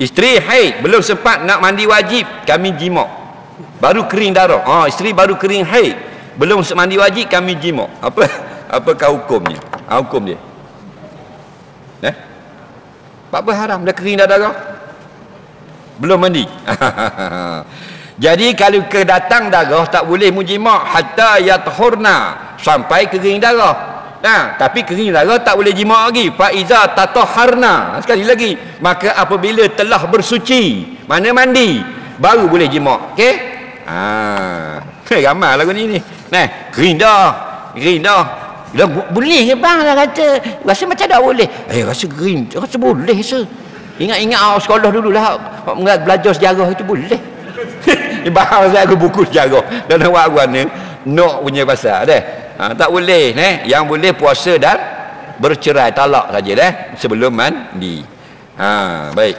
Isteri haid belum sempat nak mandi wajib, kami jima. Baru kering darah. Isteri baru kering haid, belum mandi wajib, kami jima. Apakah hukumnya? Hukum dia. Apa haram dah kering darah? Belum mandi. Jadi kalau kedatang darah tak boleh mujima hatta yathurna, sampai kering darah. Tapi kering darah tak boleh jima lagi. Fa iza tatahharna, sekali lagi, maka apabila telah bersuci, mana mandi, baru boleh jima. Okey? Ramai lagu ni. Kering dah. Boleh ke bang, dah kata rasa macam tak boleh. Rasa kering, rasa boleh rasa. Ingat sekolah dululah, belajar sejarah itu boleh. Bahang saya ke buku sejarah dan awak mana nak punya pasal dah. Tak boleh yang boleh puasa dan bercerai, talak saja dah sebelum mandi. Baik.